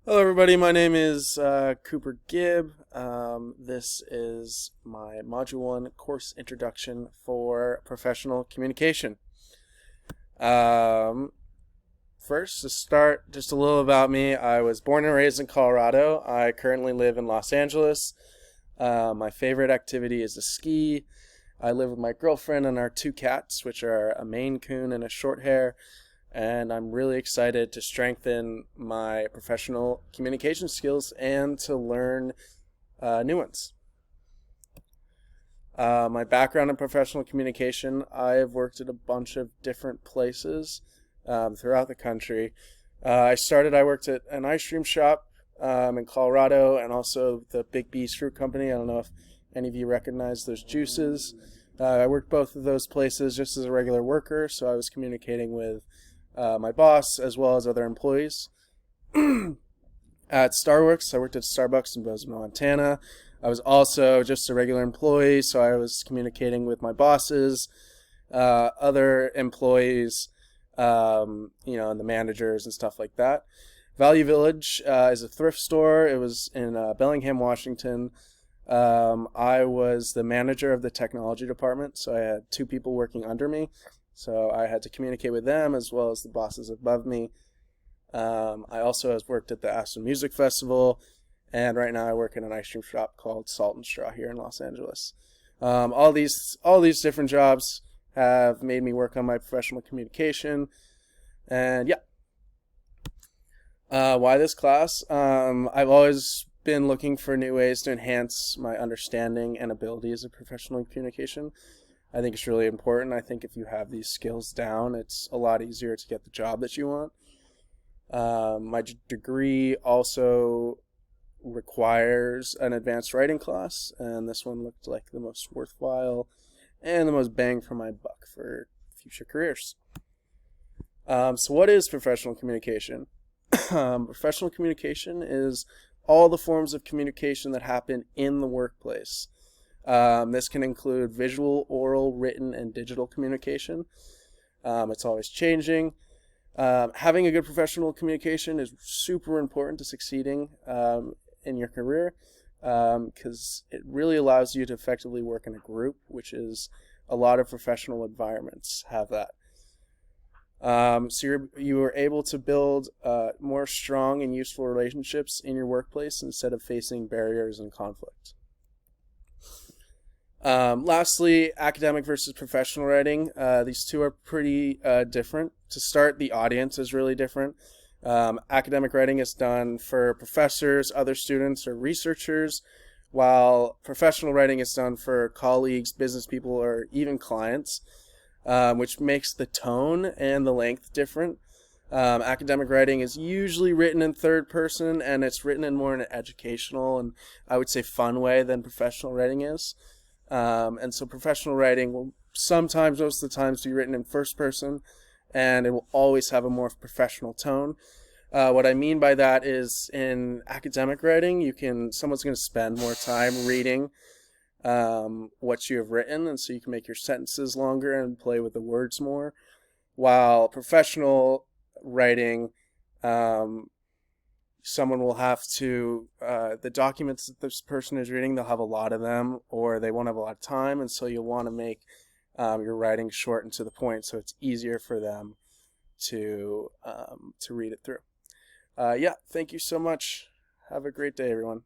Hello, everybody. My name is Cooper Gibb. This is my Module 1 course introduction for professional communication. Um, First, to start, just a little about me. I was born and raised in Colorado. I currently live in Los Angeles. My favorite activity is to ski. I live with my girlfriend and our two cats, which are a Maine Coon and a short hair, and I'm really excited to strengthen my professional communication skills and to learn new ones. My background in professional communication, I've worked at a bunch of different places throughout the country. I worked at an ice cream shop in Colorado and also the Big B's Fruit Company. I don't know if any of you recognize those juices. I worked both of those places just as a regular worker, so I was communicating with my boss as well as other employees. At Starbucks, I worked at Starbucks in Bozeman, Montana. I was also just a regular employee, so I was communicating with my bosses, other employees, and the managers and stuff like that. Value Village is a thrift store. It was in Bellingham, Washington. I was the manager of the technology department, so I had two people working under me. So I had to communicate with them as well as the bosses above me. I also have worked at the Aspen Music Festival, and right now I work in an ice cream shop called Salt and Straw here in Los Angeles. All these different jobs have made me work on my professional communication, and yeah. Why this class? I've always been looking for new ways to enhance my understanding and abilities of professional communication. I think it's really important. I think if you have these skills down, it's a lot easier to get the job that you want. My degree also requires an advanced writing class, and this one looked like the most worthwhile and the most bang for my buck for future careers. So what is professional communication? Professional communication is all the forms of communication that happen in the workplace. This can include visual, oral, written, and digital communication. It's always changing. Having a good professional communication is super important to succeeding in your career because it really allows you to effectively work in a group, which is a lot of professional environments have that. So you are able to build more strong and useful relationships in your workplace instead of facing barriers and conflict. Lastly, academic versus professional writing. These two are pretty different. To start, the audience is really different. Academic writing is done for professors, other students, or researchers, while professional writing is done for colleagues, business people, or even clients, which makes the tone and the length different. Academic writing is usually written in third person, and it's written in more an educational and I would say fun way than professional writing is. And so professional writing will sometimes, most of the times, be written in first person, and it will always have a more professional tone. What I mean by that is in academic writing, someone's going to spend more time reading what you have written, and so you can make your sentences longer and play with the words more. While professional writing, someone will have to, the documents that this person is reading, they'll have a lot of them, or they won't have a lot of time, and so you'll want to make your writing short and to the point so it's easier for them to read it through. Yeah, thank you so much. Have a great day, everyone.